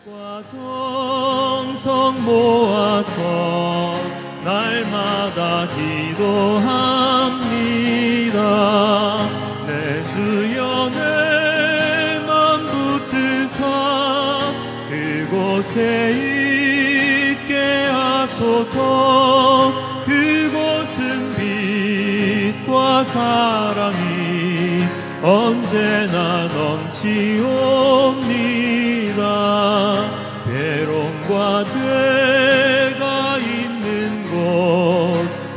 정성 모아서 날마다 기도합니다. 내 주여 내 맘 붙드사 그곳에 있게 하소서. 그곳은 빛과 사랑이 언제나 넘치옵니다. 괴로움과 죄가 있는 곳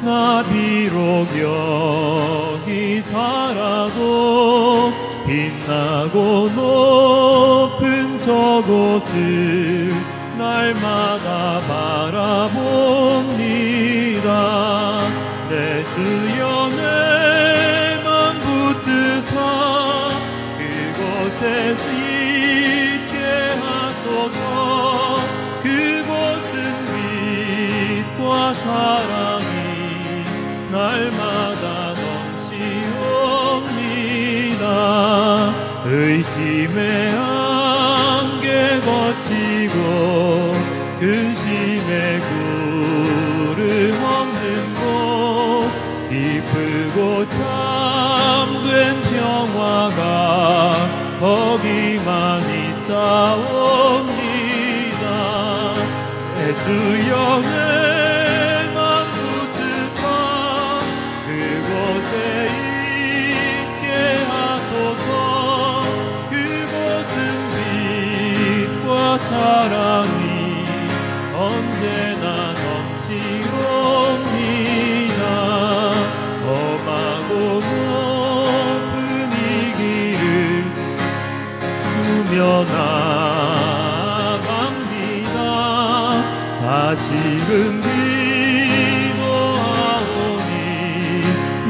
나 비록 여기 살아도 빛나고 높은 저곳을 날마다 바라봅니다. 내 주여 내 맘 붙드사 그곳에 있게 하소서. 그곳은 빛과 사랑이 날마다 넘치옵니다. 의심의 안개 거치고 근심의 구름 없는 곳 기쁘고 참된 평화가 거기만 있사옵니다. 내 주여 내 맘 붙드사 그곳에 있게 하소서. 그곳은 빛과 사랑이 언제나 넘치옵니다. 험하고 높은 이 길을 주며 나아갑니다. 다시금 기도하오니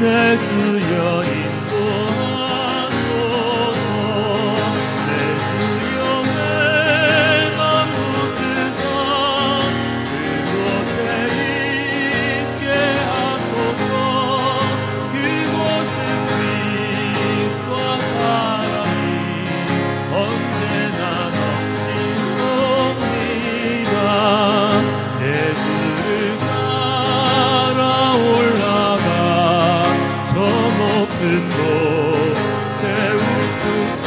내 주여 인도하소서. 내 주여 내 맘 붙드사 그곳에 있게 하소서. 그곳은 빛과 사랑이 언제나 넘치옵니다. 예수를 따라 올라가 저 높은 곳에 웃으며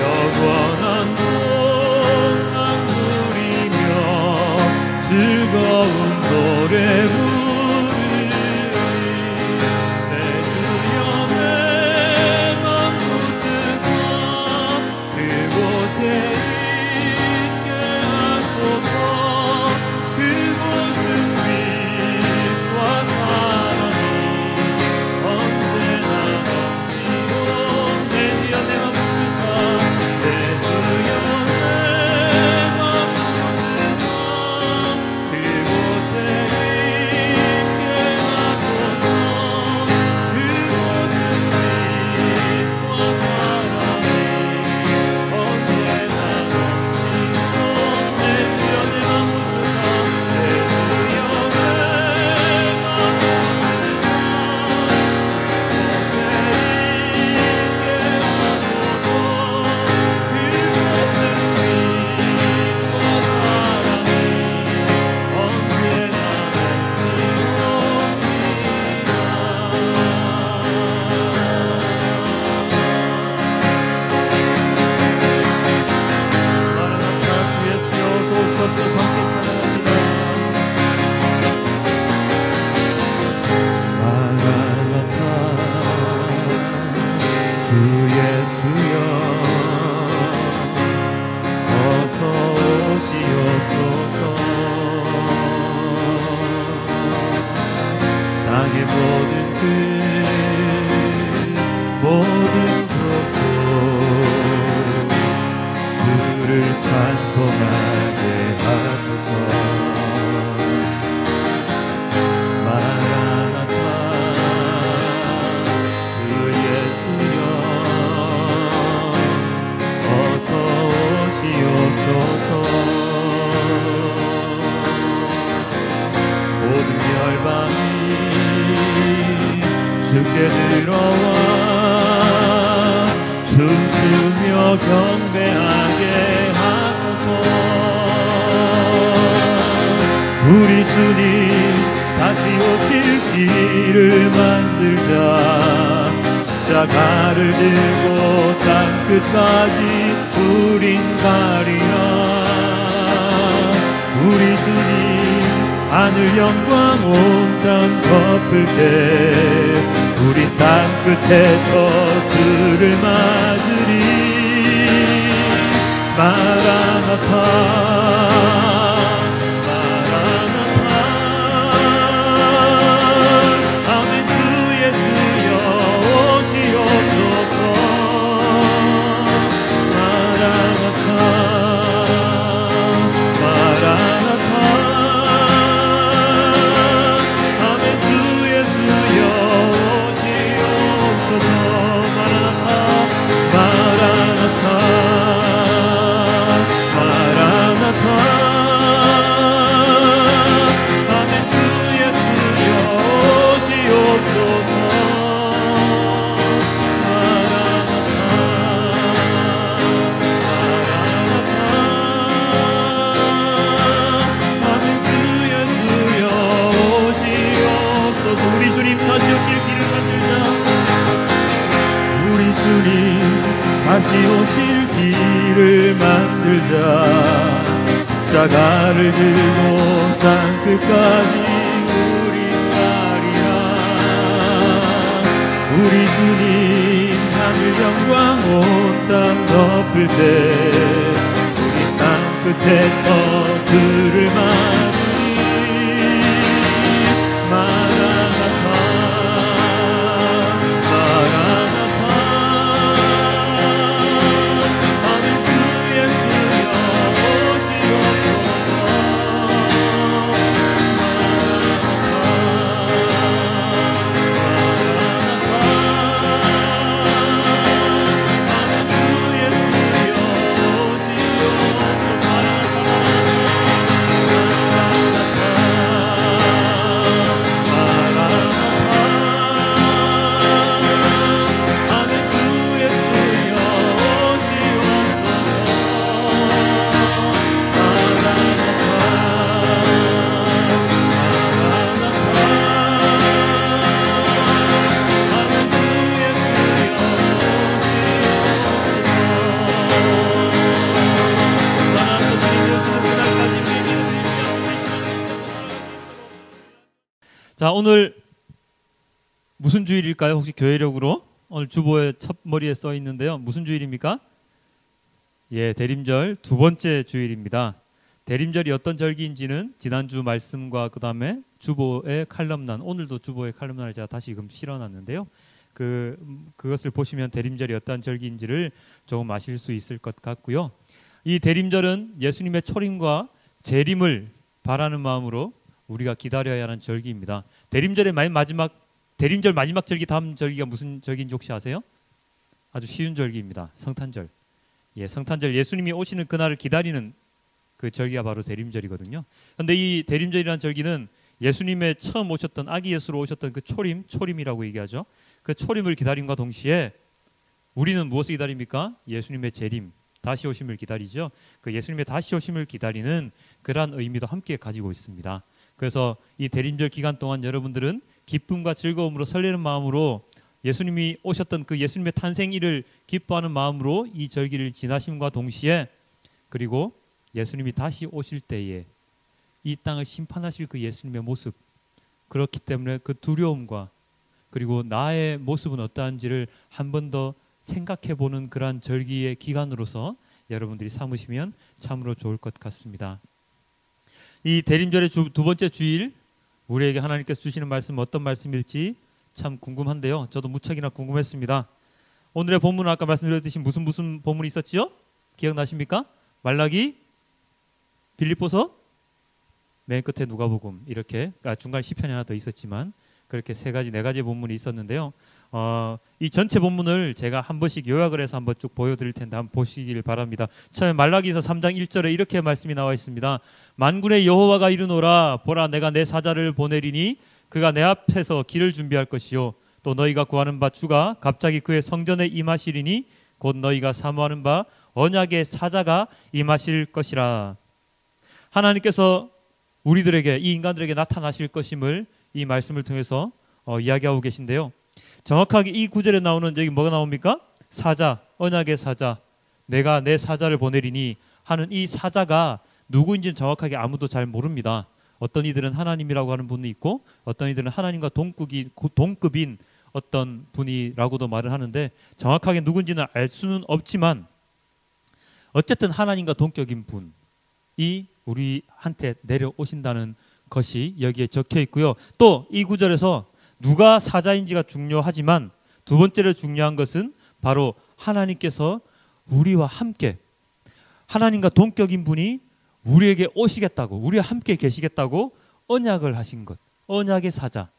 영원한 동안 누리며 즐거운 노래 부르리. 내 주여 내 맘 붙드사 그곳에 있게 하소서. 그곳은 빛과 사랑이 언제나 넘치옵. 내 주여 내 맘 붙드사 내 주여 내 맘 붙드사 그곳에 있게 하소서. 그곳은 빛과 사랑이 언제나 넘치옵. 내 주여 내 맘 붙드사 내 주여 내 맘 붙드사 그곳에 있게 하소서. 그곳은 빛과 사랑이 언제나 마라나타 주 예수여 어서 오시옵소서. 함께 찬양합니다. 마라나타 주 예수여 어서 오시옵소서. 땅의 모든 끝 모든 곳으로 주를 찬송하게 하소서. 마라나타 주 예수여 어서 오시옵소서. 모든 열방이 주께 들어와 춤추며 경배하게 하소서. 주님 다시 오실 길을 만들자. 십자가를 들고 땅 끝까지 우린 가리라. 우리 주님 하늘 영광 온 땅 덮을 때 우린 땅 끝에서 주를 맞으리. 마라나타 다시 오실 길을 만들자. 십자가를 들고 땅 끝까지 우리 가리라. 우리 주님 하늘 영광 온 땅 덮을 때 우리 땅 끝에서 주를 맞으리. 마라나타 자, 오늘 무슨 주일일까요? 혹시 교회력으로 오늘 주보에 첫 머리에 써 있는데요. 무슨 주일입니까? 예, 대림절 두 번째 주일입니다. 대림절이 어떤 절기인지는 지난주 말씀과 그 다음에 주보의 칼럼란, 오늘도 주보의 칼럼란을 제가 다시금 실어놨는데요. 그것을 보시면 대림절이 어떤 절기인지를 조금 아실 수 있을 것 같고요. 이 대림절은 예수님의 초림과 재림을 바라는 마음으로 우리가 기다려야 하는 절기입니다. 대림절 마지막 절기 다음 절기가 무슨 절기인지 혹시 아세요? 아주 쉬운 절기입니다. 성탄절. 예, 성탄절 예수님이 오시는 그날을 기다리는 그 절기가 바로 대림절이거든요. 그런데 이 대림절이라는 절기는 예수님의 처음 오셨던 아기 예수로 오셨던 그 초림이라고 얘기하죠. 그 초림을 기다림과 동시에 우리는 무엇을 기다립니까? 예수님의 재림, 다시 오심을 기다리죠. 그 예수님의 다시 오심을 기다리는 그러한 의미도 함께 가지고 있습니다. 그래서 이 대림절 기간 동안 여러분들은 기쁨과 즐거움으로 설레는 마음으로 예수님이 오셨던 그 예수님의 탄생일을 기뻐하는 마음으로 이 절기를 지나심과 동시에 그리고 예수님이 다시 오실 때에 이 땅을 심판하실 그 예수님의 모습, 그렇기 때문에 그 두려움과 그리고 나의 모습은 어떠한지를 한 번 더 생각해 보는 그러한 절기의 기간으로서 여러분들이 삼으시면 참으로 좋을 것 같습니다. 이 대림절의 두 번째 주일, 우리에게 하나님께서 주시는 말씀 어떤 말씀일지 참 궁금한데요. 저도 무척이나 궁금했습니다. 오늘의 본문은 아까 말씀드렸듯이 무슨 본문이 있었지요? 기억나십니까? 말라기, 빌립보서, 맨 끝에 누가복음, 이렇게 중간 시편이 하나 더 있었지만 그렇게 네 가지 본문이 있었는데요. 이 전체 본문을 제가 한 번씩 요약을 해서 한번 쭉 보여드릴 텐데 한번 보시길 바랍니다. 처음에 말라기서 3장 1절에 이렇게 말씀이 나와 있습니다. 만군의 여호와가 이르노라, 보라 내가 내 사자를 보내리니 그가 내 앞에서 길을 준비할 것이요 또 너희가 구하는 바 주가 갑자기 그의 성전에 임하시리니 곧 너희가 사모하는 바 언약의 사자가 임하실 것이라. 하나님께서 우리들에게 이 인간들에게 나타나실 것임을 이 말씀을 통해서 이야기하고 계신데요. 정확하게 이 구절에 나오는 여기 뭐가 나옵니까? 사자, 언약의 사자, 내가 내 사자를 보내리니 하는 이 사자가 누구인지는 정확하게 아무도 잘 모릅니다. 어떤 이들은 하나님이라고 하는 분이 있고 어떤 이들은 하나님과 동급인 어떤 분이라고도 말을 하는데 정확하게 누군지는 알 수는 없지만 어쨌든 하나님과 동격인 분이 우리한테 내려오신다는 것이 여기에 적혀 있고요. 또 이 구절에서 누가 사자인지가 중요하지만 두 번째로 중요한 것은 바로 하나님께서 우리와 함께 하나님과 동격인 분이 우리에게 오시겠다고 우리와 함께 계시겠다고 언약을 하신 것, 언약의 사자,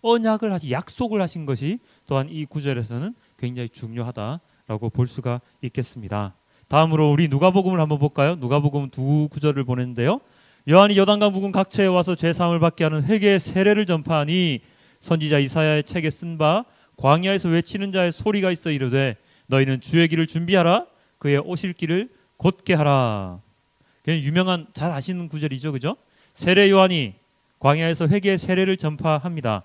언약을 하신 약속을 하신 것이 또한 이 구절에서는 굉장히 중요하다라고 볼 수가 있겠습니다. 다음으로 우리 누가복음을 한번 볼까요? 누가복음 두 구절을 보냈는데요. 요한이 요단강 부근 각처에 와서 죄 사함을 받게 하는 회개의 세례를 전파하니 선지자 이사야의 책에 쓴 바 광야에서 외치는 자의 소리가 있어 이르되 너희는 주의 길을 준비하라 그의 오실 길을 곧게 하라. 그냥 유명한 잘 아시는 구절이죠, 그죠? 세례 요한이 광야에서 회개의 세례를 전파합니다.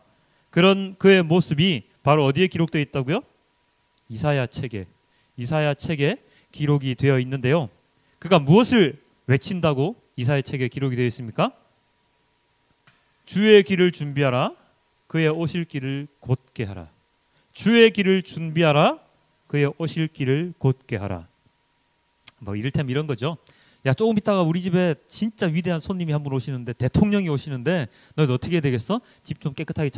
그런 그의 모습이 바로 어디에 기록되어 있다고요? 이사야 책에 기록이 되어 있는데요. 그가 무엇을 외친다고 이사야 책에 기록이 되어 있습니까? 주의 길을 준비하라 그의 오실 길을 곧게 하라. 주의 길을 준비하라 그의 오실 길을 곧게 하라. 뭐 이를테면 이런 거죠. 야, 조금 있다가 우리 집에 진짜 위대한 손님이 한 분 오시는데 대통령이 오시는데 너희들 어떻게 해야 되겠어? 집 좀 깨끗하게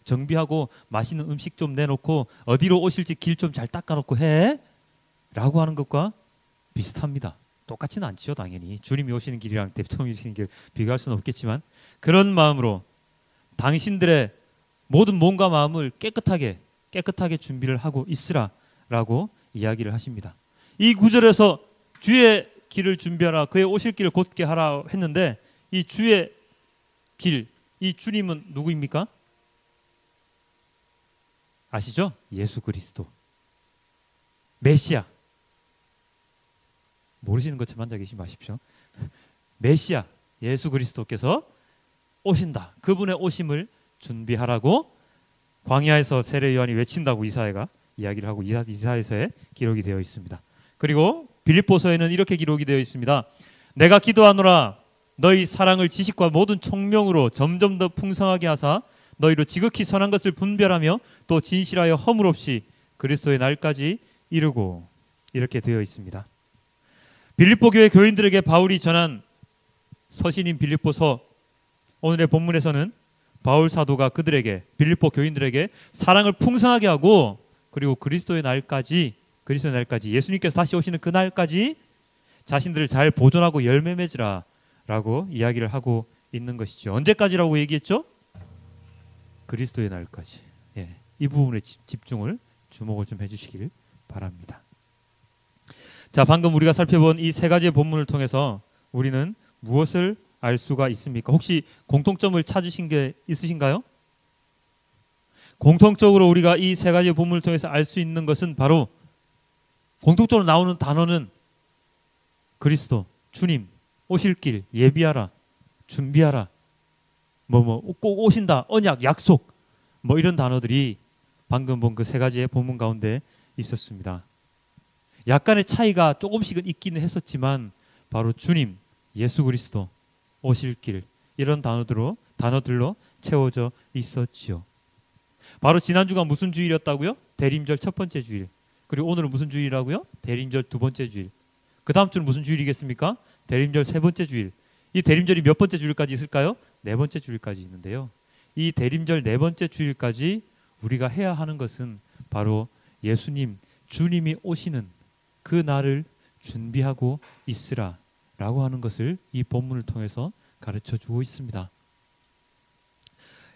정비하고 맛있는 음식 좀 내놓고 어디로 오실지 길 좀 잘 닦아놓고 해 라고 하는 것과 비슷합니다. 똑같지는 않지요, 당연히. 주님이 오시는 길이랑 대통령이 오시는 길 비교할 수는 없겠지만 그런 마음으로 당신들의 모든 몸과 마음을 깨끗하게 준비를 하고 있으라 라고 이야기를 하십니다. 이 구절에서 주의 길을 준비하라 그의 오실 길을 곧게 하라 했는데 이 주의 길, 이 주님은 누구입니까? 아시죠? 예수 그리스도 메시아. 모르시는 것처럼 앉아 계시지 마십시오. 메시아 예수 그리스도께서 오신다. 그분의 오심을 준비하라고 광야에서 세례 요한이 외친다고 이사야가 이야기를 하고 이사야서에 기록이 되어 있습니다. 그리고 빌립보서에는 이렇게 기록이 되어 있습니다. 내가 기도하노라 너희 사랑을 지식과 모든 총명으로 점점 더 풍성하게 하사 너희로 지극히 선한 것을 분별하며 또 진실하여 허물 없이 그리스도의 날까지 이르고 이렇게 되어 있습니다. 빌립보 교회 교인들에게 바울이 전한 서신인 빌립보서 오늘의 본문에서는 바울 사도가 그들에게 빌립보 교인들에게 사랑을 풍성하게 하고 그리고 그리스도의 날까지 예수님께서 다시 오시는 그 날까지 자신들을 잘 보존하고 열매 맺으라 라고 이야기를 하고 있는 것이죠. 언제까지라고 얘기했죠? 그리스도의 날까지. 이 부분에 주목을 좀 해주시길 바랍니다. 자, 방금 우리가 살펴본 이 세 가지의 본문을 통해서 우리는 무엇을 알 수가 있습니까? 혹시 공통점을 찾으신 게 있으신가요? 공통적으로 우리가 이 세 가지의 본문을 통해서 알 수 있는 것은 바로 공통적으로 나오는 단어는 그리스도, 주님, 오실 길, 예비하라, 준비하라, 꼭 오신다, 언약, 약속, 이런 단어들이 방금 본 그 세 가지의 본문 가운데 있었습니다. 약간의 차이가 조금씩은 있기는 했었지만 바로 주님, 예수 그리스도, 오실 길 이런 단어들로 채워져 있었지요. 바로 지난주가 무슨 주일이었다고요? 대림절 첫 번째 주일. 그리고 오늘은 무슨 주일이라고요? 대림절 두 번째 주일. 그 다음 주는 무슨 주일이겠습니까? 대림절 세 번째 주일. 이 대림절이 몇 번째 주일까지 있을까요? 네 번째 주일까지 있는데요. 이 대림절 네 번째 주일까지 우리가 해야 하는 것은 바로 예수님, 주님이 오시는 그 날을 준비하고 있으라 라고 하는 것을 이 본문을 통해서 가르쳐 주고 있습니다.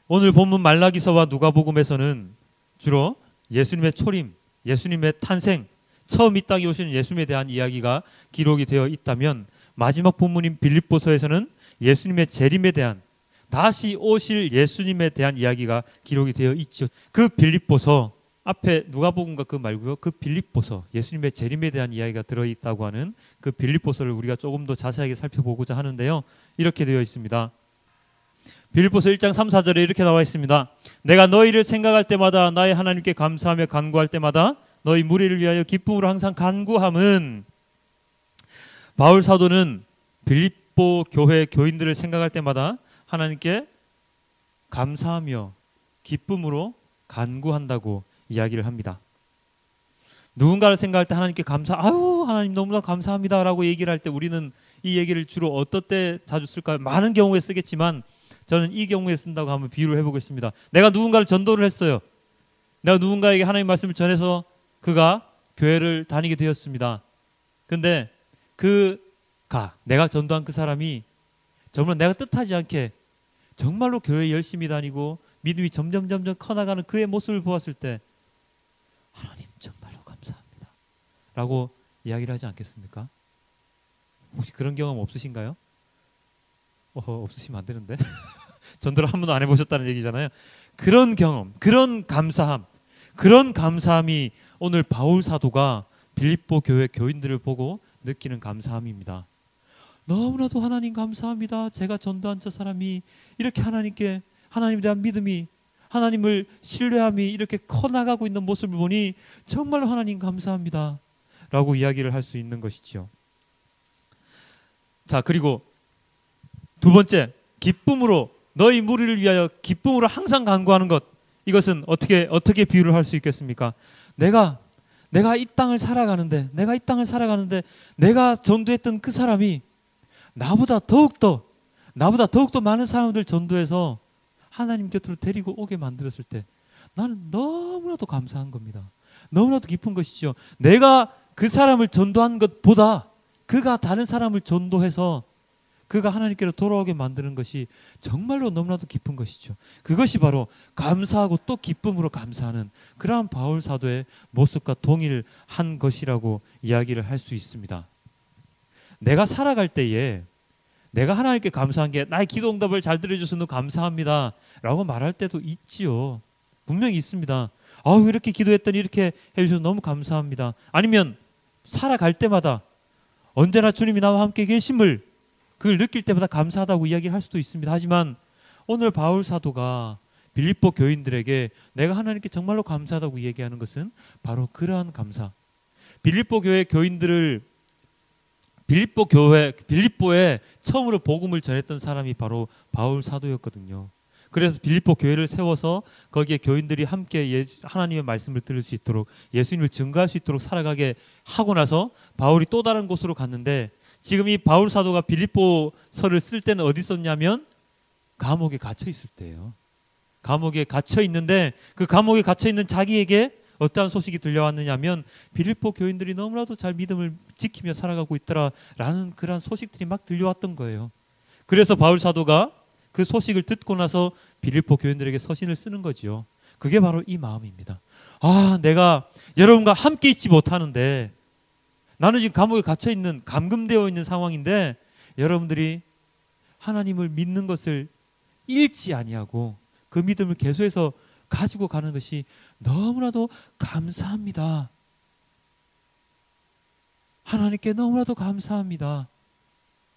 오늘 본문 말라기서와 누가복음에서는 주로 예수님의 초림, 예수님의 탄생, 처음 이 땅에 오시는 예수님에 대한 이야기가 기록이 되어 있다면 마지막 본문인 빌립보서에서는 예수님의 재림에 대한 다시 오실 예수님에 대한 이야기가 기록이 되어 있죠. 그 빌립보서 앞에 누가복음과 그 말고요. 그 빌립보서 예수님의 재림에 대한 이야기가 들어있다고 하는 그 빌립보서를 우리가 조금 더 자세하게 살펴보고자 하는데요. 이렇게 되어 있습니다. 빌립보서 1장 3, 4절에 이렇게 나와 있습니다. 내가 너희를 생각할 때마다 나의 하나님께 감사하며 간구할 때마다 너희 무리를 위하여 기쁨으로 항상 간구함은, 바울 사도는 빌립보 교회 교인들을 생각할 때마다 하나님께 감사하며 기쁨으로 간구한다고 이야기를 합니다. 누군가를 생각할 때 하나님께 아유 하나님 너무나 감사합니다 라고 얘기를 할 때 우리는 이 얘기를 주로 어떨 때 자주 쓸까요? 많은 경우에 쓰겠지만 저는 이 경우에 쓴다고 한번 비유를 해보겠습니다. 내가 누군가를 전도를 했어요. 내가 누군가에게 하나님 말씀을 전해서 그가 교회를 다니게 되었습니다. 근데 내가 전도한 그 사람이 정말 내가 뜻하지 않게 정말로 교회 열심히 다니고 믿음이 점점 커나가는 그의 모습을 보았을 때 하나님 정말로 감사합니다 라고 이야기를 하지 않겠습니까? 혹시 그런 경험 없으신가요? 없으시면 안 되는데 전도를 한 번도 안 해보셨다는 얘기잖아요. 그런 경험, 그런 감사함이 오늘 바울 사도가 빌립보 교회 교인들을 보고 느끼는 감사함입니다. 너무나도 하나님 감사합니다. 제가 전도한 저 사람이 이렇게 하나님에 대한 믿음이, 하나님을 신뢰함이 이렇게 커나가고 있는 모습을 보니 정말로 하나님 감사합니다 라고 이야기를 할 수 있는 것이죠. 자, 그리고 두 번째, 기쁨으로 너희 무리를 위하여 기쁨으로 항상 간구하는 것. 이것은 어떻게 비유를 할 수 있겠습니까? 내가 이 땅을 살아가는데 내가 전도했던 그 사람이 나보다 더욱더 많은 사람들 전도해서 하나님 곁으로 데리고 오게 만들었을 때 나는 너무나도 감사한 겁니다. 너무나도 기쁜 것이죠. 내가 그 사람을 전도한 것보다 그가 다른 사람을 전도해서 그가 하나님께로 돌아오게 만드는 것이 정말로 너무나도 기쁜 것이죠. 그것이 바로 감사하고 또 기쁨으로 감사하는 그러한 바울 사도의 모습과 동일한 것이라고 이야기를 할 수 있습니다. 내가 살아갈 때에 내가 하나님께 감사한 게 나의 기도 응답을 잘 들어주셔서 감사합니다 라고 말할 때도 있지요. 분명히 있습니다. 이렇게 기도했더니 이렇게 해주셔서 너무 감사합니다. 아니면 살아갈 때마다 언제나 주님이 나와 함께 계심을 그걸 느낄 때마다 감사하다고 이야기할 수도 있습니다. 하지만 오늘 바울 사도가 빌립보 교인들에게 내가 하나님께 정말로 감사하다고 얘기하는 것은 바로 그러한 감사. 빌립보에 처음으로 복음을 전했던 사람이 바로 바울 사도였거든요. 그래서 빌립보 교회를 세워서 거기에 교인들이 함께 하나님의 말씀을 들을 수 있도록 예수님을 증거할 수 있도록 살아가게 하고 나서 바울이 또 다른 곳으로 갔는데, 지금 이 바울 사도가 빌립보서를 쓸 때는 어디 썼냐면 감옥에 갇혀 있을 때예요. 감옥에 갇혀 있는데 그 감옥에 갇혀 있는 자기에게 어떠한 소식이 들려왔느냐면 빌립보 교인들이 너무나도 잘 믿음을 지키며 살아가고 있더라라는 그런 소식들이 막 들려왔던 거예요. 그래서 바울 사도가 그 소식을 듣고 나서 빌립보 교인들에게 서신을 쓰는 거지요. 그게 바로 이 마음입니다. 내가 여러분과 함께 있지 못하는데, 나는 지금 감옥에 갇혀 있는, 감금되어 있는 상황인데 여러분들이 하나님을 믿는 것을 잃지 아니하고 그 믿음을 계속해서 가지고 가는 것이 너무나도 감사합니다. 하나님께 너무나도 감사합니다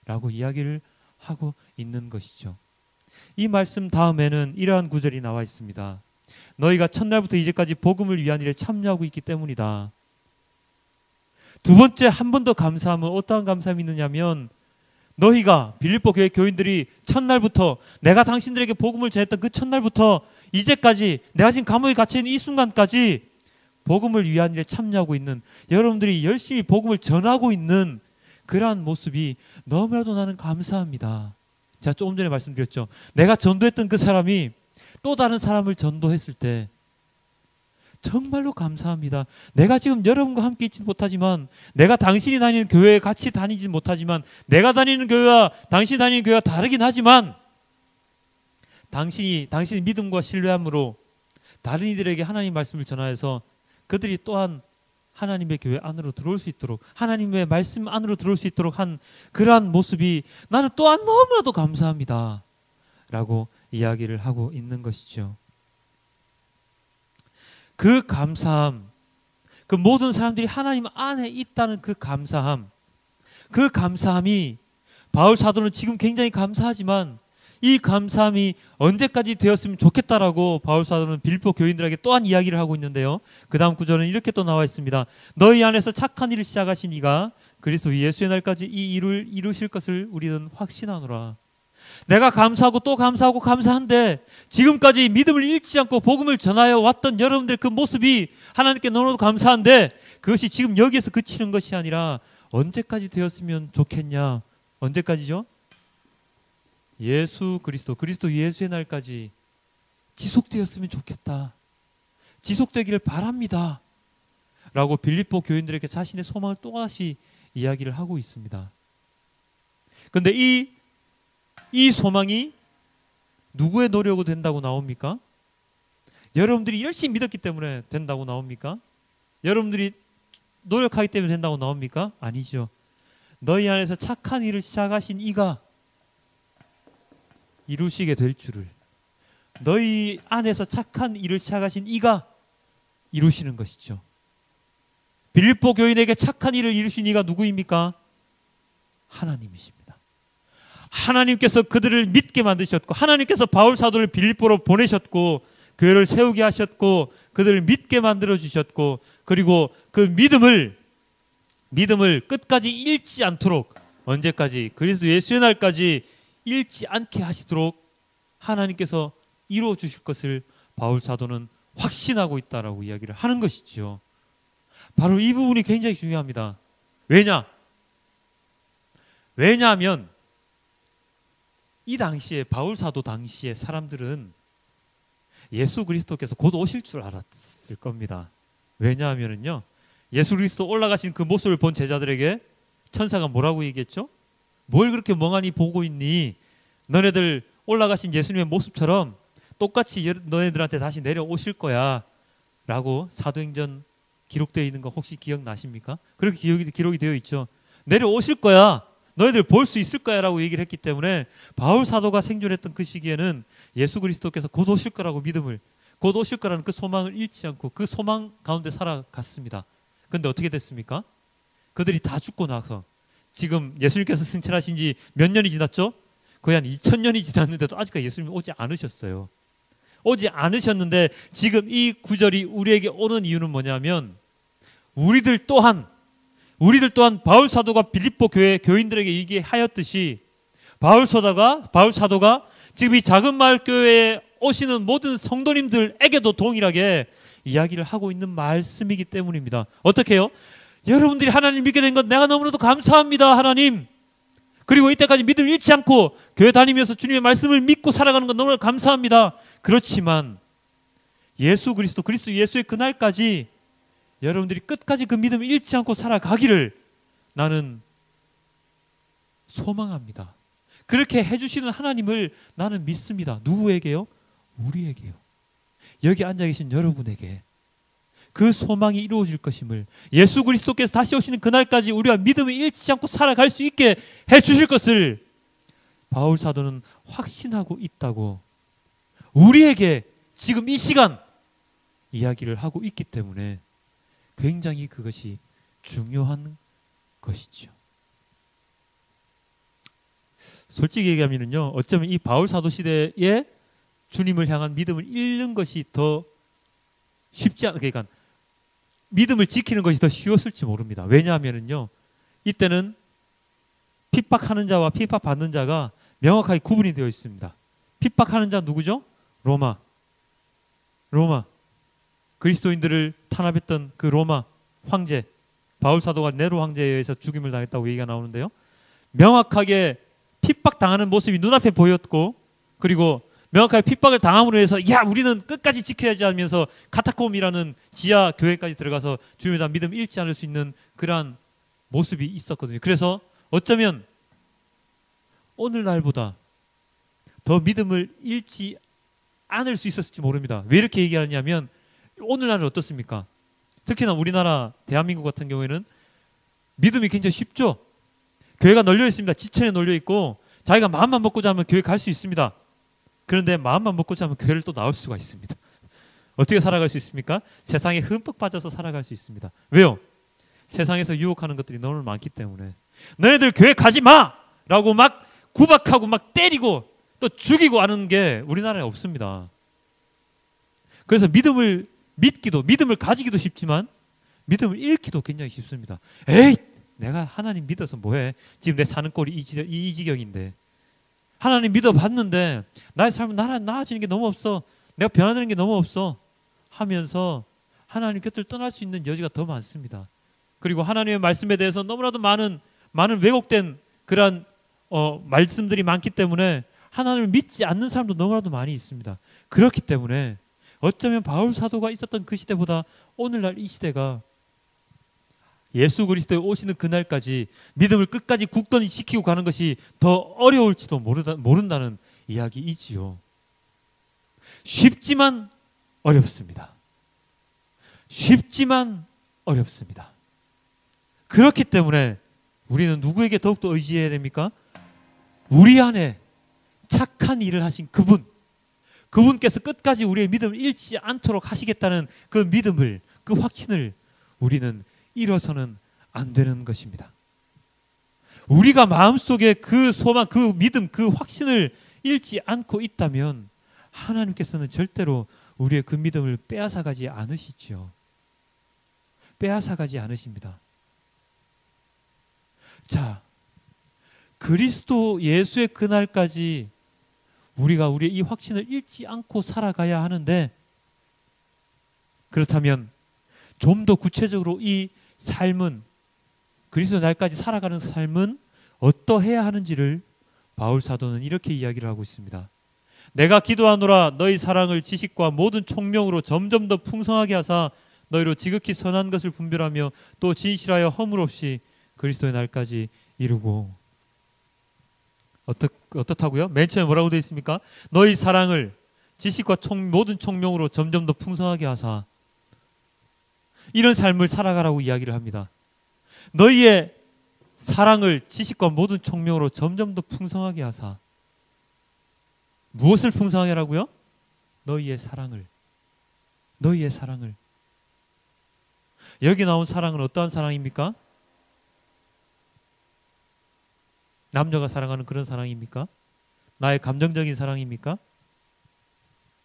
라고 이야기를 하고 있는 것이죠. 이 말씀 다음에는 이러한 구절이 나와 있습니다. 너희가 첫날부터 이제까지 복음을 위한 일에 참여하고 있기 때문이다. 두 번째, 한 번 더 감사함은 어떠한 감사함이 있느냐면, 너희가 빌립보 교회 교인들이 첫날부터, 내가 당신들에게 복음을 전했던 그 첫날부터 이제까지, 내가 지금 감옥에 갇혀있는 이 순간까지 복음을 위한 일에 참여하고 있는, 여러분들이 열심히 복음을 전하고 있는 그러한 모습이 너무나도 나는 감사합니다. 제가 조금 전에 말씀드렸죠. 내가 전도했던 그 사람이 또 다른 사람을 전도했을 때 정말로 감사합니다. 내가 지금 여러분과 함께 있지 못하지만, 내가 당신이 다니는 교회에 같이 다니지 못하지만, 내가 다니는 교회와 당신이 다니는 교회가 다르긴 하지만, 당신이 믿음과 신뢰함으로 다른 이들에게 하나님 말씀을 전하여서 그들이 또한 하나님의 교회 안으로 들어올 수 있도록, 하나님의 말씀 안으로 들어올 수 있도록 한 그러한 모습이 나는 또한 너무나도 감사합니다 라고 이야기를 하고 있는 것이죠. 그 감사함, 그 모든 사람들이 하나님 안에 있다는 그 감사함, 그 감사함이 바울 사도는 지금 굉장히 감사하지만 이 감사함이 언제까지 되었으면 좋겠다라고 바울 사도는 빌립보 교인들에게 또한 이야기를 하고 있는데요. 그 다음 구절은 이렇게 또 나와 있습니다. 너희 안에서 착한 일을 시작하신 이가 그리스도 예수의 날까지 이 일을 이루실 것을 우리는 확신하노라. 내가 감사하고 또 감사하고 감사한데 지금까지 믿음을 잃지 않고 복음을 전하여 왔던 여러분들의 그 모습이 하나님께 너무나도 감사한데 그것이 지금 여기에서 그치는 것이 아니라 언제까지 되었으면 좋겠냐? 언제까지죠? 예수 그리스도 예수의 날까지 지속되었으면 좋겠다. 지속되기를 바랍니다. 라고 빌립보 교인들에게 자신의 소망을 또다시 이야기를 하고 있습니다. 그런데 이 소망이 누구의 노력으로 된다고 나옵니까? 여러분들이 열심히 믿었기 때문에 된다고 나옵니까? 여러분들이 노력하기 때문에 된다고 나옵니까? 아니죠. 너희 안에서 착한 일을 시작하신 이가 이루시게 될 줄을, 너희 안에서 착한 일을 시작하신 이가 이루시는 것이죠. 빌립보 교인에게 착한 일을 이루신 이가 누구입니까? 하나님이십니다. 하나님께서 그들을 믿게 만드셨고, 하나님께서 바울 사도를 빌립보로 보내셨고, 교회를 세우게 하셨고, 그들을 믿게 만들어 주셨고, 그리고 그 믿음을 끝까지 잃지 않도록, 언제까지? 그리스도 예수의 날까지 잃지 않게 하시도록 하나님께서 이루어 주실 것을 바울 사도는 확신하고 있다라고 이야기를 하는 것이죠. 바로 이 부분이 굉장히 중요합니다. 왜냐하면 이 당시에 바울 사도 당시에 사람들은 예수 그리스도께서 곧 오실 줄 알았을 겁니다. 왜냐하면요, 예수 그리스도 올라가신 그 모습을 본 제자들에게 천사가 뭐라고 얘기했죠? 뭘 그렇게 멍하니 보고 있니? 너네들 올라가신 예수님의 모습처럼 똑같이 너네들한테 다시 내려오실 거야 라고 사도행전 기록되어 있는 거 혹시 기억나십니까? 그렇게 기록이 되어 있죠. 내려오실 거야, 너희들 볼 수 있을 거야 라고 얘기를 했기 때문에 바울 사도가 생존했던 그 시기에는 예수 그리스도께서 곧 오실 거라고 믿음을, 곧 오실 거라는 그 소망을 잃지 않고 그 소망 가운데 살아갔습니다. 그런데 어떻게 됐습니까? 그들이 다 죽고 나서 지금 예수님께서 승천하신 지 몇 년이 지났죠? 거의 한 2000년이 지났는데도 아직까지 예수님이 오지 않으셨어요. 오지 않으셨는데 지금 이 구절이 우리에게 오는 이유는 뭐냐면 우리들 또한 바울 사도가 빌립보 교회 교인들에게 얘기하였듯이 바울 사도가 지금 이 작은 마을 교회에 오시는 모든 성도님들에게도 동일하게 이야기를 하고 있는 말씀이기 때문입니다. 어떻게 해요? 여러분들이 하나님 믿게 된 것 내가 너무나도 감사합니다, 하나님. 그리고 이때까지 믿음을 잃지 않고 교회 다니면서 주님의 말씀을 믿고 살아가는 것 너무나 감사합니다. 그렇지만 예수 예수의 그날까지 여러분들이 끝까지 그 믿음을 잃지 않고 살아가기를 나는 소망합니다. 그렇게 해주시는 하나님을 나는 믿습니다. 누구에게요? 우리에게요. 여기 앉아 계신 여러분에게 그 소망이 이루어질 것임을, 예수 그리스도께서 다시 오시는 그날까지 우리가 믿음을 잃지 않고 살아갈 수 있게 해주실 것을 바울 사도는 확신하고 있다고 우리에게 지금 이 시간 이야기를 하고 있기 때문에 굉장히 그것이 중요한 것이죠. 솔직히 얘기하면요, 어쩌면 이 바울 사도 시대에 주님을 향한 믿음을 잃는 것이 더 쉽지 않, 그러니까 믿음을 지키는 것이 더 쉬웠을지 모릅니다. 왜냐하면요, 이때는 핍박하는 자와 핍박받는 자가 명확하게 구분이 되어 있습니다. 핍박하는 자 누구죠? 로마. 그리스도인들을 탄압했던 그 로마 황제, 바울 사도가 네로 황제에 의해서 죽임을 당했다고 얘기가 나오는데요, 명확하게 핍박당하는 모습이 눈앞에 보였고, 그리고 명확하게 핍박을 당함으로 해서 야 우리는 끝까지 지켜야지 하면서 카타콤이라는 지하 교회까지 들어가서 주님에 대한 믿음 잃지 않을 수 있는 그러한 모습이 있었거든요. 그래서 어쩌면 오늘날보다 더 믿음을 잃지 않을 수 있었을지 모릅니다. 왜 이렇게 얘기하냐면 오늘날은 어떻습니까? 특히나 우리나라 대한민국 같은 경우에는 믿음이 굉장히 쉽죠. 교회가 널려 있습니다. 지천에 널려 있고 자기가 마음만 먹고자 하면 교회 갈 수 있습니다. 그런데 마음만 먹고자 하면 교회를 또 나올 수가 있습니다. 어떻게 살아갈 수 있습니까? 세상에 흠뻑 빠져서 살아갈 수 있습니다. 왜요? 세상에서 유혹하는 것들이 너무 많기 때문에. 너희들 교회 가지 마! 라고 막 구박하고 막 때리고 또 죽이고 하는 게 우리나라에 없습니다. 그래서 믿음을 가지기도 쉽지만 믿음을 잃기도 굉장히 쉽습니다. 에이, 내가 하나님 믿어서 뭐해? 지금 내 사는 꼴이 이 지경인데. 하나님 믿어봤는데 나의 삶은 나아지는 게 너무 없어. 내가 변화되는 게 너무 없어. 하면서 하나님 곁을 떠날 수 있는 여지가 더 많습니다. 그리고 하나님의 말씀에 대해서 너무나도 많은 왜곡된 그러한 말씀들이 많기 때문에 하나님을 믿지 않는 사람도 너무나도 많이 있습니다. 그렇기 때문에 어쩌면 바울 사도가 있었던 그 시대보다 오늘날 이 시대가 예수 그리스도에 오시는 그날까지 믿음을 끝까지 굳건히 지키고 가는 것이 더 어려울지도 모른다는 이야기이지요. 쉽지만 어렵습니다. 쉽지만 어렵습니다. 그렇기 때문에 우리는 누구에게 더욱더 의지해야 됩니까? 우리 안에 착한 일을 하신 그분께서 끝까지 우리의 믿음을 잃지 않도록 하시겠다는 그 믿음을, 그 확신을 우리는 잃어서는 안 되는 것입니다. 우리가 마음속에 그 소망, 그 믿음, 그 확신을 잃지 않고 있다면 하나님께서는 절대로 우리의 그 믿음을 빼앗아가지 않으시죠. 빼앗아가지 않으십니다. 자, 그리스도 예수의 그날까지 우리가 우리의 이 확신을 잃지 않고 살아가야 하는데, 그렇다면 좀 더 구체적으로 이 삶은, 그리스도 날까지 살아가는 삶은 어떠해야 하는지를 바울 사도는 이렇게 이야기를 하고 있습니다. 내가 기도하노라 너희 사랑을 지식과 모든 총명으로 점점 더 풍성하게 하사 너희로 지극히 선한 것을 분별하며 또 진실하여 허물 없이 그리스도의 날까지 이루고. 어떻다고요? 맨 처음에 뭐라고 되어 있습니까? 너희 사랑을 지식과 모든 총명으로 점점 더 풍성하게 하사. 이런 삶을 살아가라고 이야기를 합니다. 너희의 사랑을 지식과 모든 총명으로 점점 더 풍성하게 하사. 무엇을 풍성하게 하라고요? 너희의 사랑을. 너희의 사랑을. 여기 나온 사랑은 어떠한 사랑입니까? 남녀가 사랑하는 그런 사랑입니까? 나의 감정적인 사랑입니까?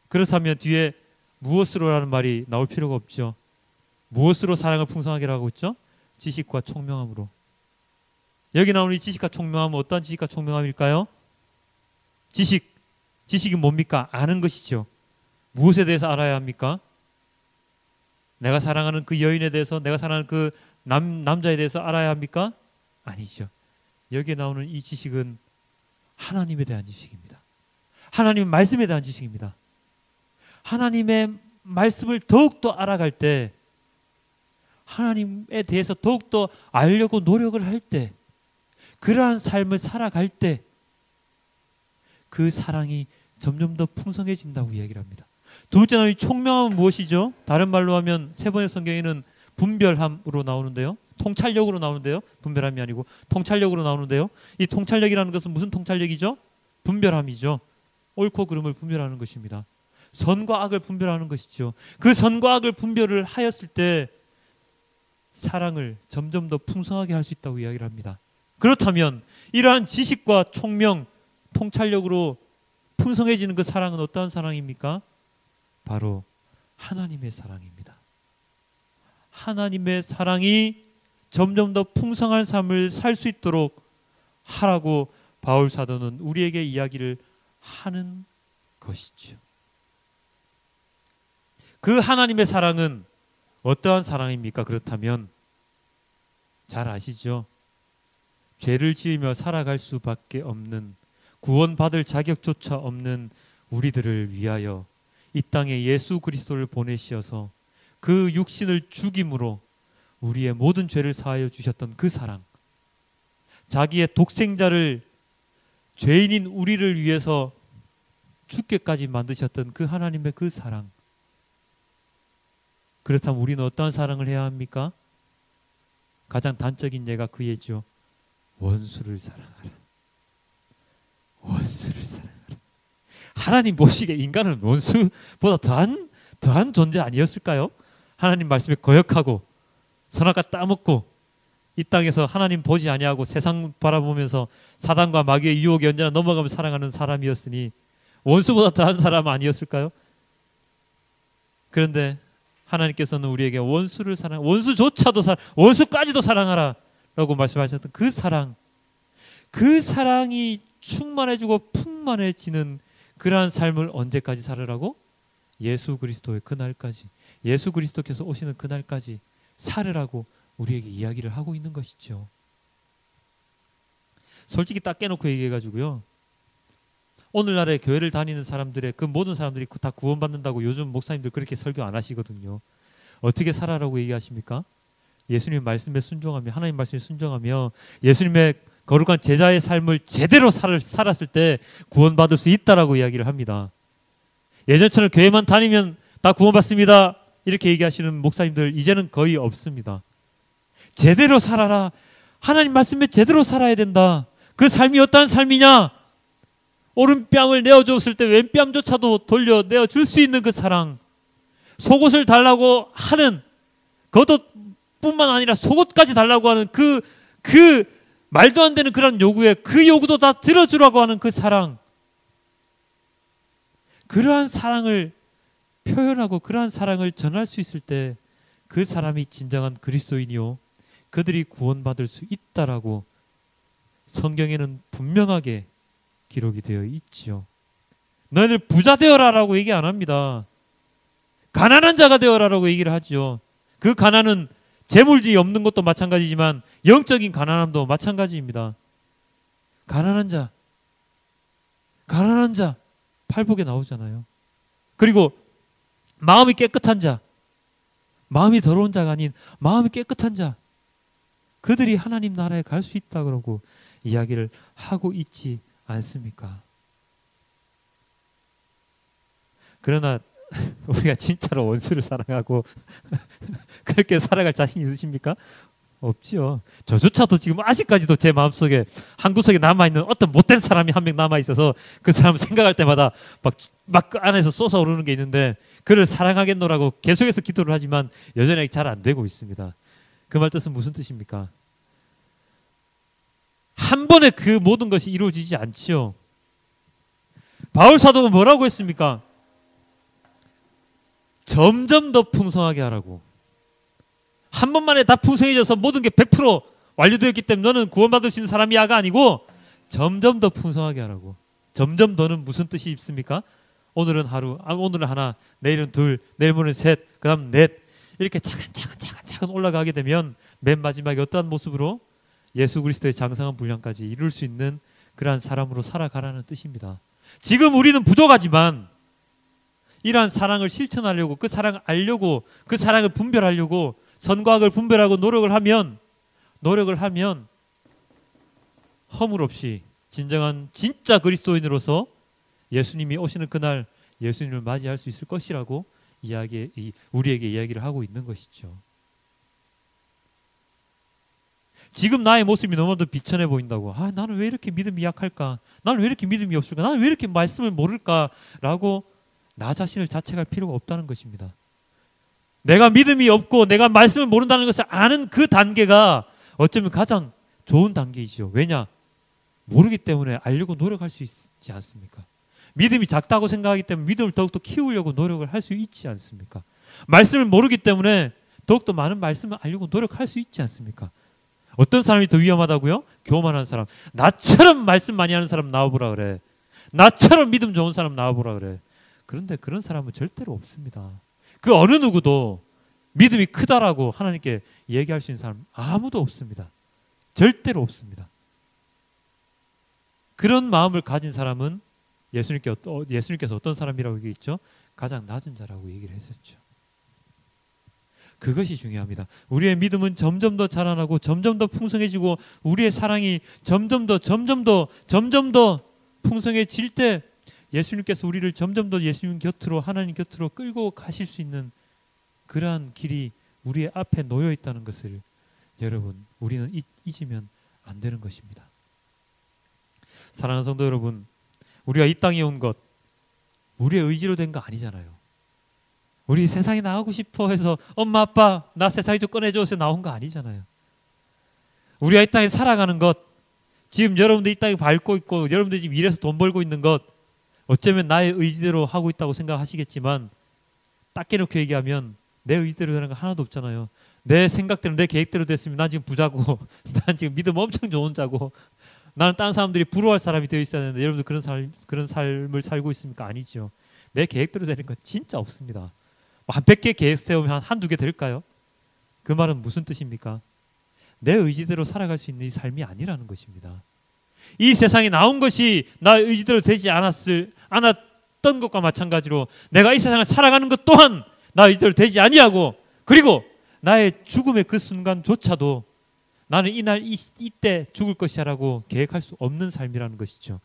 그렇다면 뒤에 무엇으로라는 말이 나올 필요가 없죠. 무엇으로 사랑을 풍성하게 하고 있죠? 지식과 총명함으로. 여기 나오는 이 지식과 총명함은 어떠한 지식과 총명함일까요? 지식이 뭡니까? 아는 것이죠. 무엇에 대해서 알아야 합니까? 내가 사랑하는 그 여인에 대해서, 내가 사랑하는 그 남자에 대해서 알아야 합니까? 아니죠. 여기에 나오는 이 지식은 하나님에 대한 지식입니다. 하나님의 말씀에 대한 지식입니다. 하나님의 말씀을 더욱더 알아갈 때, 하나님에 대해서 더욱더 알려고 노력을 할 때, 그러한 삶을 살아갈 때 그 사랑이 점점 더 풍성해진다고 이야기를 합니다. 두 번째 나오는 총명함은 무엇이죠? 다른 말로 하면 세 번의 성경에는 분별함으로 나오는데요. 통찰력으로 나오는데요. 분별함이 아니고 통찰력으로 나오는데요. 이 통찰력이라는 것은 무슨 통찰력이죠? 분별함이죠. 옳고 그름을 분별하는 것입니다. 선과 악을 분별하는 것이죠. 그 선과 악을 분별을 하였을 때 사랑을 점점 더 풍성하게 할 수 있다고 이야기를 합니다. 그렇다면 이러한 지식과 총명, 통찰력으로 풍성해지는 그 사랑은 어떠한 사랑입니까? 바로 하나님의 사랑입니다. 하나님의 사랑이 점점 더 풍성한 삶을 살 수 있도록 하라고 바울 사도는 우리에게 이야기를 하는 것이죠. 그 하나님의 사랑은 어떠한 사랑입니까? 그렇다면 잘 아시죠? 죄를 지으며 살아갈 수밖에 없는, 구원받을 자격조차 없는 우리들을 위하여 이 땅에 예수 그리스도를 보내시어서 그 육신을 죽임으로 우리의 모든 죄를 사하여 주셨던 그 사랑, 자기의 독생자를 죄인인 우리를 위해서 죽게까지 만드셨던 그 하나님의 그 사랑, 그렇다면 우리는 어떠한 사랑을 해야 합니까? 가장 단적인 예가 그 예죠. 원수를 사랑하라. 원수를 사랑하라. 하나님 보시기에 인간은 원수보다 더한 존재 아니었을까요? 하나님 말씀에 거역하고 선악과 따먹고 이 땅에서 하나님 보지 아니하고 세상 바라보면서 사단과 마귀의 유혹에 언제나 넘어가며 살아가는 사람이었으니 원수보다 더한 사람 아니었을까요? 그런데 하나님께서는 우리에게 원수를 사랑, 원수까지도 사랑하라 라고 말씀하셨던 그 사랑, 그 사랑이 충만해지고 풍만해지는 그러한 삶을 언제까지 살으라고? 예수 그리스도의 그날까지, 예수 그리스도께서 오시는 그날까지 살으라고 우리에게 이야기를 하고 있는 것이죠. 솔직히 딱 깨놓고 얘기해가지고요, 오늘날의 교회를 다니는 사람들의 그 모든 사람들이 다 구원받는다고 요즘 목사님들 그렇게 설교 안 하시거든요. 어떻게 살아라고 얘기하십니까? 예수님 말씀에 순종하며, 하나님 말씀에 순종하며 예수님의 거룩한 제자의 삶을 제대로 살았을 때 구원받을 수 있다라고 이야기를 합니다. 예전처럼 교회만 다니면 다 구원받습니다 이렇게 얘기하시는 목사님들 이제는 거의 없습니다. 제대로 살아라. 하나님 말씀에 제대로 살아야 된다. 그 삶이 어떠한 삶이냐? 오른뺨을 내어줬을 때 왼뺨조차도 돌려내어줄 수 있는 그 사랑, 속옷을 달라고 하는, 겉옷뿐만 아니라 속옷까지 달라고 하는 그 말도 안 되는 그런 요구에 그 요구도 다 들어주라고 하는 그 사랑, 그러한 사랑을 표현하고 그러한 사랑을 전할 수 있을 때 그 사람이 진정한 그리스도인이요 그들이 구원받을 수 있다라고 성경에는 분명하게 기록이 되어 있지요. 너희들 부자 되어라라고 얘기 안 합니다. 가난한 자가 되어라라고 얘기를 하죠. 그 가난은 재물이 없는 것도 마찬가지지만 영적인 가난함도 마찬가지입니다. 가난한 자 팔복에 나오잖아요. 그리고 마음이 깨끗한 자, 마음이 더러운 자가 아닌 마음이 깨끗한 자, 그들이 하나님 나라에 갈 수 있다 그러고 이야기를 하고 있지 않습니까? 그러나 우리가 진짜로 원수를 사랑하고 그렇게 살아갈 자신 있으십니까? 없지요. 저조차도 지금 아직까지도 제 마음속에 한구석에 남아있는 어떤 못된 사람이 한 명 남아있어서 그 사람 생각할 때마다 막 그 안에서 솟아오르는 게 있는데 그를 사랑하겠노라고 계속해서 기도를 하지만 여전히 잘 안 되고 있습니다. 그 말 뜻은 무슨 뜻입니까? 한 번에 그 모든 것이 이루어지지 않지요. 바울 사도가 뭐라고 했습니까? 점점 더 풍성하게 하라고. 한 번만에 다 풍성해져서 모든 게 100% 완료되었기 때문에 너는 구원받을 수 있는 사람이야가 아니고 점점 더 풍성하게 하라고. 점점 더는 무슨 뜻이 있습니까? 오늘은 하루, 오늘은 하나, 내일은 둘, 내일 모레는 셋, 그 다음 넷, 이렇게 차근차근 올라가게 되면 맨 마지막에 어떠한 모습으로 예수 그리스도의 장성한 분량까지 이룰 수 있는 그러한 사람으로 살아가라는 뜻입니다. 지금 우리는 부족하지만 이러한 사랑을 실천하려고, 그 사랑을 알려고, 그 사랑을 분별하려고 선과 악을 분별하고 노력을 하면 허물 없이 진짜 그리스도인으로서 예수님이 오시는 그날 예수님을 맞이할 수 있을 것이라고 우리에게 이야기를 하고 있는 것이죠. 지금 나의 모습이 너무도 비천해 보인다고. 나는 왜 이렇게 믿음이 약할까? 나는 왜 이렇게 믿음이 없을까? 나는 왜 이렇게 말씀을 모를까? 라고 나 자신을 자책할 필요가 없다는 것입니다. 내가 믿음이 없고 내가 말씀을 모른다는 것을 아는 그 단계가 어쩌면 가장 좋은 단계이죠. 왜냐? 모르기 때문에 알려고 노력할 수 있지 않습니까? 믿음이 작다고 생각하기 때문에 믿음을 더욱더 키우려고 노력을 할 수 있지 않습니까? 말씀을 모르기 때문에 더욱더 많은 말씀을 알려고 노력할 수 있지 않습니까? 어떤 사람이 더 위험하다고요? 교만한 사람. 나처럼 말씀 많이 하는 사람 나와보라 그래. 나처럼 믿음 좋은 사람 나와보라 그래. 그런데 그런 사람은 절대로 없습니다. 그 어느 누구도 믿음이 크다라고 하나님께 얘기할 수 있는 사람 아무도 없습니다. 절대로 없습니다. 그런 마음을 가진 사람은 예수님께서 어떤 사람이라고 얘기했죠? 가장 낮은 자라고 얘기를 했었죠. 그것이 중요합니다. 우리의 믿음은 점점 더 자라나고 점점 더 풍성해지고 우리의 사랑이 점점 더 풍성해질 때 예수님께서 우리를 점점 더 예수님 곁으로, 하나님 곁으로 끌고 가실 수 있는 그러한 길이 우리의 앞에 놓여 있다는 것을 여러분, 우리는 잊으면 안 되는 것입니다. 사랑하는 성도 여러분, 우리가 이 땅에 온 것 우리의 의지로 된 거 아니잖아요. 우리 세상에 나가고 싶어 해서 엄마 아빠 나 세상에 좀 꺼내줘 해서 나온 거 아니잖아요. 우리가 이 땅에 살아가는 것, 지금 여러분들 이 땅에 밟고 있고 여러분들 지금 일해서 돈 벌고 있는 것, 어쩌면 나의 의지대로 하고 있다고 생각하시겠지만 딱 깨놓고 얘기하면 내 의지대로 되는 거 하나도 없잖아요. 내 생각대로 내 계획대로 됐으면 난 지금 부자고 난 지금 믿음 엄청 좋은 자고 나는 다른 사람들이 부러워할 사람이 되어 있어야 되는데 여러분들 그런 삶을 살고 있습니까? 아니죠. 내 계획대로 되는 건 진짜 없습니다. 한 100개 계획 세우면 한두 개 될까요? 그 말은 무슨 뜻입니까? 내 의지대로 살아갈 수 있는 이 삶이 아니라는 것입니다. 이 세상에 나온 것이 나의 의지대로 되지 않았던 것과 마찬가지로 내가 이 세상을 살아가는 것 또한 나의 의지대로 되지 아니하고, 그리고 나의 죽음의 그 순간조차도 나는 이날 이때 죽을 것이라고 계획할 수 없는 삶이라는 것이죠.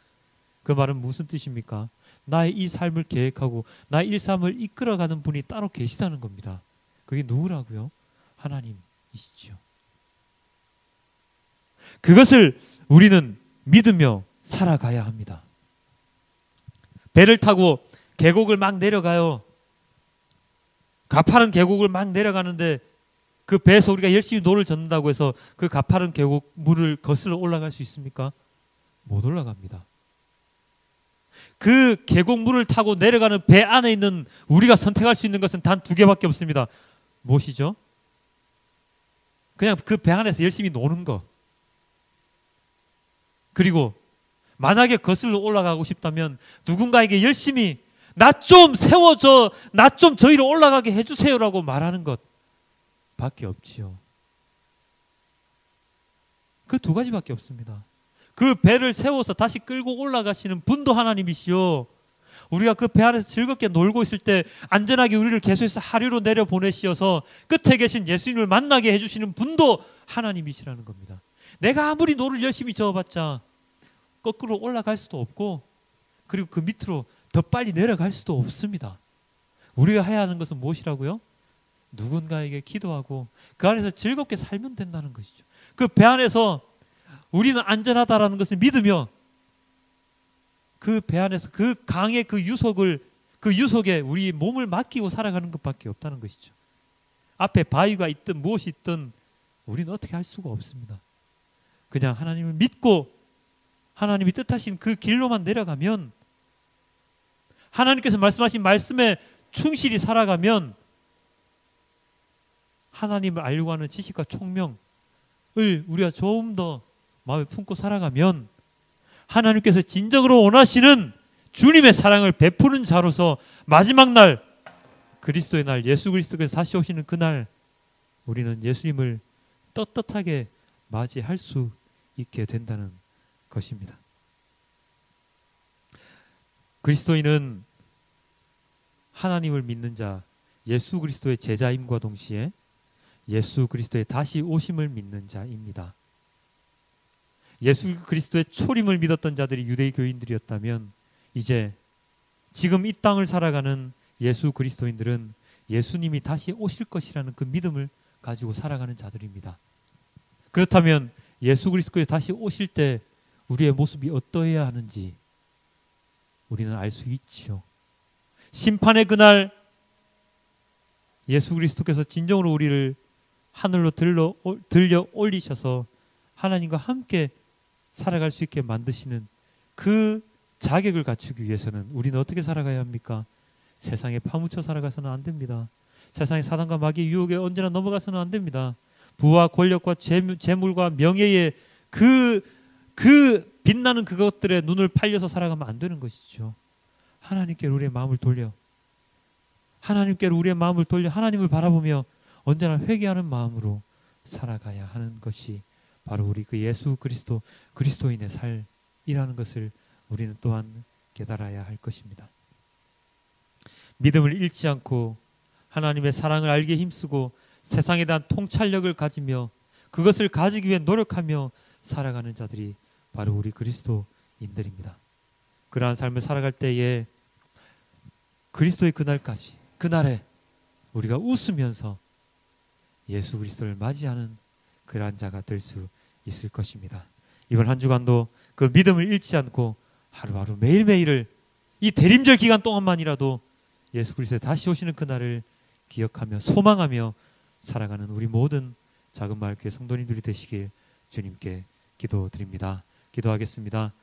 그 말은 무슨 뜻입니까? 나의 이 삶을 계획하고 나의 일상을 이끌어가는 분이 따로 계시다는 겁니다. 그게 누구라고요? 하나님이시죠. 그것을 우리는 믿으며 살아가야 합니다. 배를 타고 계곡을 막 내려가요. 가파른 계곡을 막 내려가는데 그 배에서 우리가 열심히 노를 젓는다고 해서 그 가파른 계곡 물을 거슬러 올라갈 수 있습니까? 못 올라갑니다. 그 계곡 물을 타고 내려가는 배 안에 있는 우리가 선택할 수 있는 것은 단 2개밖에 없습니다. 무엇이죠? 그냥 그 배 안에서 열심히 노는 거. 그리고 만약에 거슬러 올라가고 싶다면 누군가에게 열심히 나 좀 세워줘, 나 좀 저희로 올라가게 해주세요라고 말하는 것 밖에 없지요. 그 2가지밖에 없습니다. 그 배를 세워서 다시 끌고 올라가시는 분도 하나님이시요, 우리가 그 배 안에서 즐겁게 놀고 있을 때 안전하게 우리를 계속해서 하류로 내려보내시어서 끝에 계신 예수님을 만나게 해주시는 분도 하나님이시라는 겁니다. 내가 아무리 노를 열심히 저어봤자 거꾸로 올라갈 수도 없고, 그리고 그 밑으로 더 빨리 내려갈 수도 없습니다. 우리가 해야 하는 것은 무엇이라고요? 누군가에게 기도하고 그 안에서 즐겁게 살면 된다는 것이죠. 그 배 안에서 우리는 안전하다라는 것을 믿으며 그 배 안에서 그 강의 그 유속에 우리 몸을 맡기고 살아가는 것밖에 없다는 것이죠. 앞에 바위가 있든 무엇이 있든 우리는 어떻게 할 수가 없습니다. 그냥 하나님을 믿고 하나님이 뜻하신 그 길로만 내려가면, 하나님께서 말씀하신 말씀에 충실히 살아가면, 하나님을 알려고 하는 지식과 총명을 우리가 좀 더 마음에 품고 살아가면 하나님께서 진정으로 원하시는 주님의 사랑을 베푸는 자로서 마지막 날, 그리스도의 날, 예수 그리스도께서 다시 오시는 그날 우리는 예수님을 떳떳하게 맞이할 수 있게 된다는 것입니다. 그리스도인은 하나님을 믿는 자, 예수 그리스도의 제자임과 동시에 예수 그리스도의 다시 오심을 믿는 자입니다. 예수 그리스도의 초림을 믿었던 자들이 유대인 교인들이었다면 이제 지금 이 땅을 살아가는 예수 그리스도인들은 예수님이 다시 오실 것이라는 그 믿음을 가지고 살아가는 자들입니다. 그렇다면 예수 그리스도에 다시 오실 때 우리의 모습이 어떠해야 하는지 우리는 알 수 있지요. 심판의 그날 예수 그리스도께서 진정으로 우리를 하늘로 들려 올리셔서 하나님과 함께 살아갈 수 있게 만드시는 그 자격을 갖추기 위해서는 우리는 어떻게 살아가야 합니까? 세상에 파묻혀 살아가서는 안 됩니다. 세상의 사단과 마귀의 유혹에 언제나 넘어가서는 안 됩니다. 부와 권력과 재물과 명예의 그 빛나는 그것들에 눈을 팔려서 살아가면 안 되는 것이죠. 하나님께로 우리의 마음을 돌려 하나님을 바라보며 언제나 회개하는 마음으로 살아가야 하는 것이 바로 우리 그 예수 그리스도인의 삶이라는 것을 우리는 또한 깨달아야 할 것입니다. 믿음을 잃지 않고 하나님의 사랑을 알게 힘쓰고 세상에 대한 통찰력을 가지며 그것을 가지기 위해 노력하며 살아가는 자들이 바로 우리 그리스도인들입니다. 그러한 삶을 살아갈 때에 그리스도의 그날에 우리가 웃으면서 예수 그리스도를 맞이하는 그러한 자가 될 수 있을 것입니다. 이번 한 주간도 그 믿음을 잃지 않고 하루하루 매일매일을 이 대림절 기간 동안만이라도 예수 그리스도의 다시 오시는 그날을 기억하며 소망하며 살아가는 우리 모든 작은 마을 교회 성도님들이 되시길 주님께 기도드립니다. 기도하겠습니다.